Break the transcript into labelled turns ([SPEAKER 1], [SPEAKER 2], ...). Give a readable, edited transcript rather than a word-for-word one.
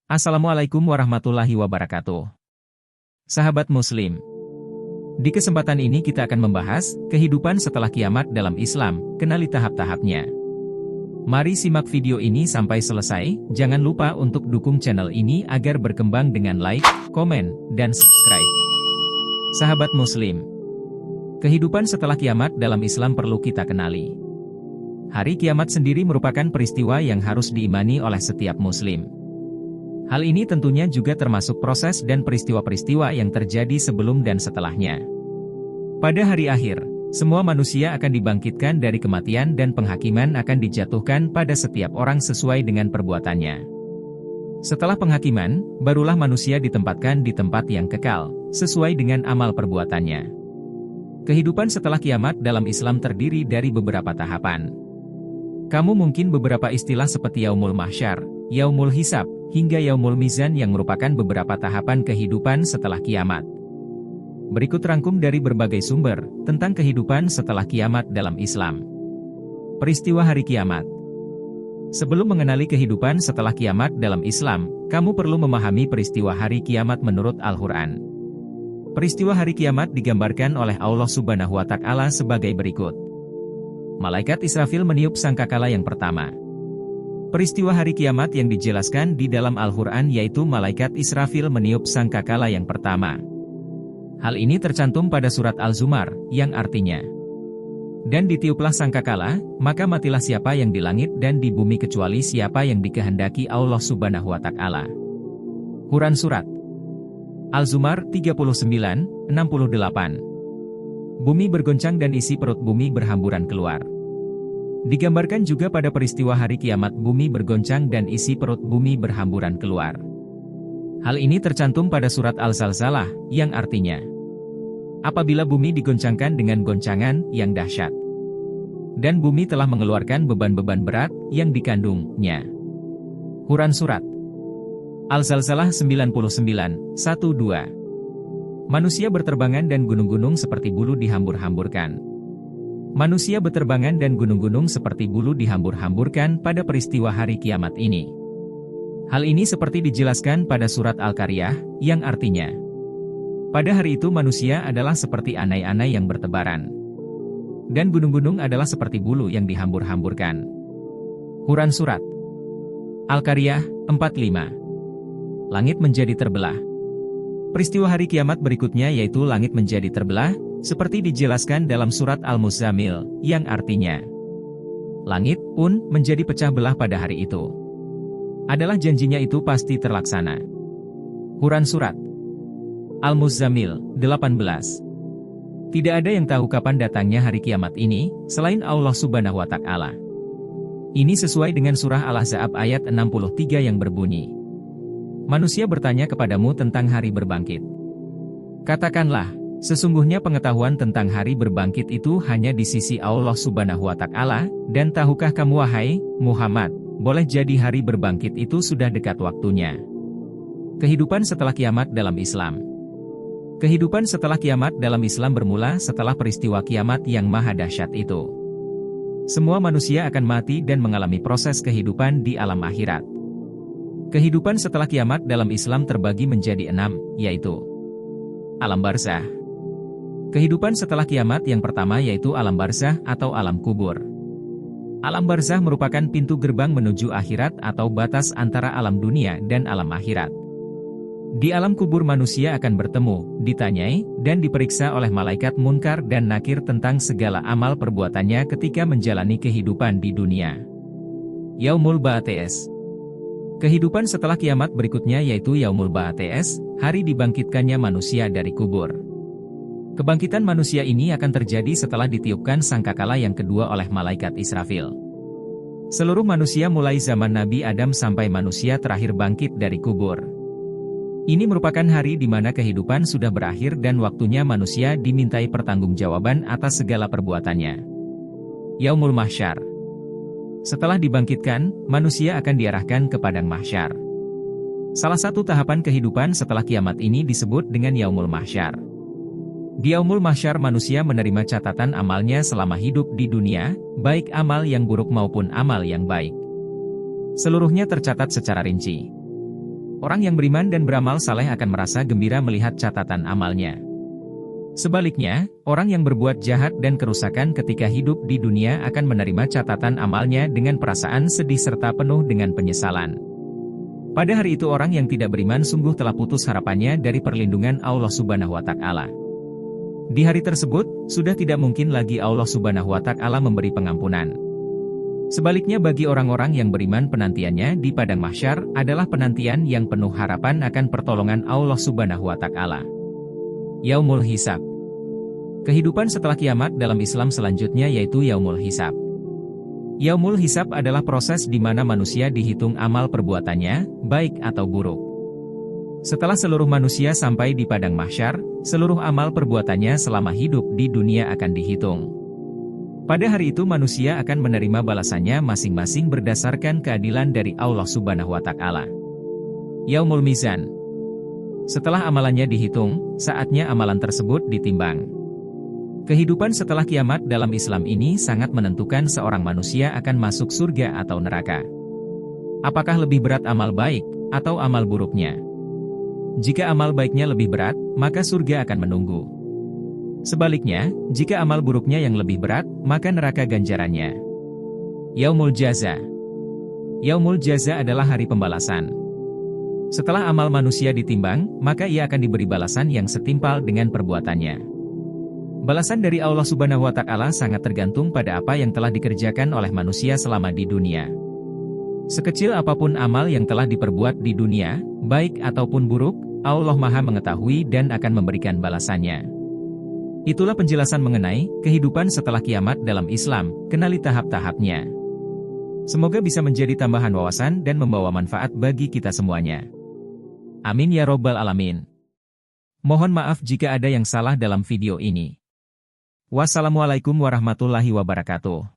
[SPEAKER 1] Assalamualaikum warahmatullahi wabarakatuh. Sahabat Muslim, di kesempatan ini kita akan membahas kehidupan setelah kiamat dalam Islam, kenali tahap-tahapnya. Mari simak video ini sampai selesai, jangan lupa untuk dukung channel ini agar berkembang dengan like, komen, dan subscribe. Sahabat Muslim, kehidupan setelah kiamat dalam Islam perlu kita kenali. Hari kiamat sendiri merupakan peristiwa yang harus diimani oleh setiap Muslim. Hal ini tentunya juga termasuk proses dan peristiwa-peristiwa yang terjadi sebelum dan setelahnya. Pada hari akhir, semua manusia akan dibangkitkan dari kematian dan penghakiman akan dijatuhkan pada setiap orang sesuai dengan perbuatannya. Setelah penghakiman, barulah manusia ditempatkan di tempat yang kekal, sesuai dengan amal perbuatannya. Kehidupan setelah kiamat dalam Islam terdiri dari beberapa tahapan. Kamu mungkin beberapa istilah seperti Yaumul Mahsyar, Yaumul Hisab, hingga Yaumul Mizan yang merupakan beberapa tahapan kehidupan setelah kiamat. Berikut rangkum dari berbagai sumber tentang kehidupan setelah kiamat dalam Islam. Peristiwa hari kiamat. Sebelum mengenali kehidupan setelah kiamat dalam Islam, kamu perlu memahami peristiwa hari kiamat menurut Al-Quran. Peristiwa hari kiamat digambarkan oleh Allah Subhanahu wa Ta'ala sebagai berikut. Malaikat Israfil meniup sangkakala yang pertama. Peristiwa hari kiamat yang dijelaskan di dalam Al-Quran yaitu Malaikat Israfil meniup sangkakala yang pertama. Hal ini tercantum pada surat Al-Zumar, yang artinya, dan ditiuplah sangkakala, maka matilah siapa yang di langit dan di bumi kecuali siapa yang dikehendaki Allah Subhanahu wa Ta'ala. Quran Surat Al-Zumar 39:68. Bumi bergoncang dan isi perut bumi berhamburan keluar. Digambarkan juga pada peristiwa hari kiamat bumi bergoncang dan isi perut bumi berhamburan keluar. Hal ini tercantum pada surat Al-Zalzalah, yang artinya, apabila bumi digoncangkan dengan goncangan yang dahsyat, dan bumi telah mengeluarkan beban-beban berat yang dikandungnya. Quran Surat Al-Zalzalah 99:1-2. Manusia berterbangan dan gunung-gunung seperti bulu dihambur-hamburkan. Manusia berterbangan dan gunung-gunung seperti bulu dihambur-hamburkan pada peristiwa hari kiamat ini. Hal ini seperti dijelaskan pada surat Al-Qaryah, yang artinya, pada hari itu manusia adalah seperti anai-anai yang bertebaran. Dan gunung-gunung adalah seperti bulu yang dihambur-hamburkan. Quran Surat Al-Qaryah 45. Langit menjadi terbelah. Peristiwa hari kiamat berikutnya yaitu langit menjadi terbelah, seperti dijelaskan dalam surat Al-Muzammil, yang artinya, langit pun menjadi pecah belah pada hari itu. Adalah janjinya itu pasti terlaksana. Quran Surat Al-Muzammil 18. Tidak ada yang tahu kapan datangnya hari kiamat ini, selain Allah Subhanahu wa Ta'ala. Ini sesuai dengan surah Al-Ahzab ayat 63 yang berbunyi, manusia bertanya kepadamu tentang hari berbangkit. Katakanlah, sesungguhnya pengetahuan tentang hari berbangkit itu hanya di sisi Allah Subhanahu wa Ta'ala, dan tahukah kamu wahai Muhammad, boleh jadi hari berbangkit itu sudah dekat waktunya. Kehidupan setelah kiamat dalam Islam. Kehidupan setelah kiamat dalam Islam bermula setelah peristiwa kiamat yang maha dahsyat itu. Semua manusia akan mati dan mengalami proses kehidupan di alam akhirat. Kehidupan setelah kiamat dalam Islam terbagi menjadi 6, yaitu alam barzah. Kehidupan setelah kiamat yang pertama yaitu alam barzah atau alam kubur. Alam barzah merupakan pintu gerbang menuju akhirat atau batas antara alam dunia dan alam akhirat. Di alam kubur manusia akan bertemu, ditanyai, dan diperiksa oleh malaikat Munkar dan Nakir tentang segala amal perbuatannya ketika menjalani kehidupan di dunia. Yaumul Ba'ats. Kehidupan setelah kiamat berikutnya yaitu Yaumul Ba'ats, hari dibangkitkannya manusia dari kubur. Kebangkitan manusia ini akan terjadi setelah ditiupkan sangkakala yang kedua oleh Malaikat Israfil. Seluruh manusia mulai zaman Nabi Adam sampai manusia terakhir bangkit dari kubur. Ini merupakan hari di mana kehidupan sudah berakhir dan waktunya manusia dimintai pertanggungjawaban atas segala perbuatannya. Yaumul Mahsyar. Setelah dibangkitkan, manusia akan diarahkan ke padang mahsyar. Salah satu tahapan kehidupan setelah kiamat ini disebut dengan Yaumul Mahsyar. Di Yaumul Mahsyar manusia menerima catatan amalnya selama hidup di dunia, baik amal yang buruk maupun amal yang baik. Seluruhnya tercatat secara rinci. Orang yang beriman dan beramal saleh akan merasa gembira melihat catatan amalnya. Sebaliknya, orang yang berbuat jahat dan kerusakan ketika hidup di dunia akan menerima catatan amalnya dengan perasaan sedih serta penuh dengan penyesalan. Pada hari itu orang yang tidak beriman sungguh telah putus harapannya dari perlindungan Allah Subhanahu wa Ta'ala. Di hari tersebut, sudah tidak mungkin lagi Allah Subhanahu wa Ta'ala memberi pengampunan. Sebaliknya bagi orang-orang yang beriman, penantiannya di padang mahsyar adalah penantian yang penuh harapan akan pertolongan Allah Subhanahu wa Ta'ala. Yaumul Hisab. Kehidupan setelah kiamat dalam Islam selanjutnya yaitu Yaumul Hisab. Yaumul Hisab adalah proses di mana manusia dihitung amal perbuatannya, baik atau buruk. Setelah seluruh manusia sampai di padang mahsyar, seluruh amal perbuatannya selama hidup di dunia akan dihitung. Pada hari itu manusia akan menerima balasannya masing-masing berdasarkan keadilan dari Allah Subhanahu wa Ta'ala. Yaumul Mizan. Setelah amalannya dihitung, saatnya amalan tersebut ditimbang. Kehidupan setelah kiamat dalam Islam ini sangat menentukan seorang manusia akan masuk surga atau neraka. Apakah lebih berat amal baik, atau amal buruknya? Jika amal baiknya lebih berat, maka surga akan menunggu. Sebaliknya, jika amal buruknya yang lebih berat, maka neraka ganjarannya. Yaumul Jaza. Yaumul Jaza adalah hari pembalasan. Setelah amal manusia ditimbang, maka ia akan diberi balasan yang setimpal dengan perbuatannya. Balasan dari Allah Subhanahu wa Ta'ala sangat tergantung pada apa yang telah dikerjakan oleh manusia selama di dunia. Sekecil apapun amal yang telah diperbuat di dunia, baik ataupun buruk, Allah Maha mengetahui dan akan memberikan balasannya. Itulah penjelasan mengenai kehidupan setelah kiamat dalam Islam, kenali tahap-tahapnya. Semoga bisa menjadi tambahan wawasan dan membawa manfaat bagi kita semuanya. Amin ya Robbal Alamin. Mohon maaf jika ada yang salah dalam video ini. Wassalamualaikum warahmatullahi wabarakatuh.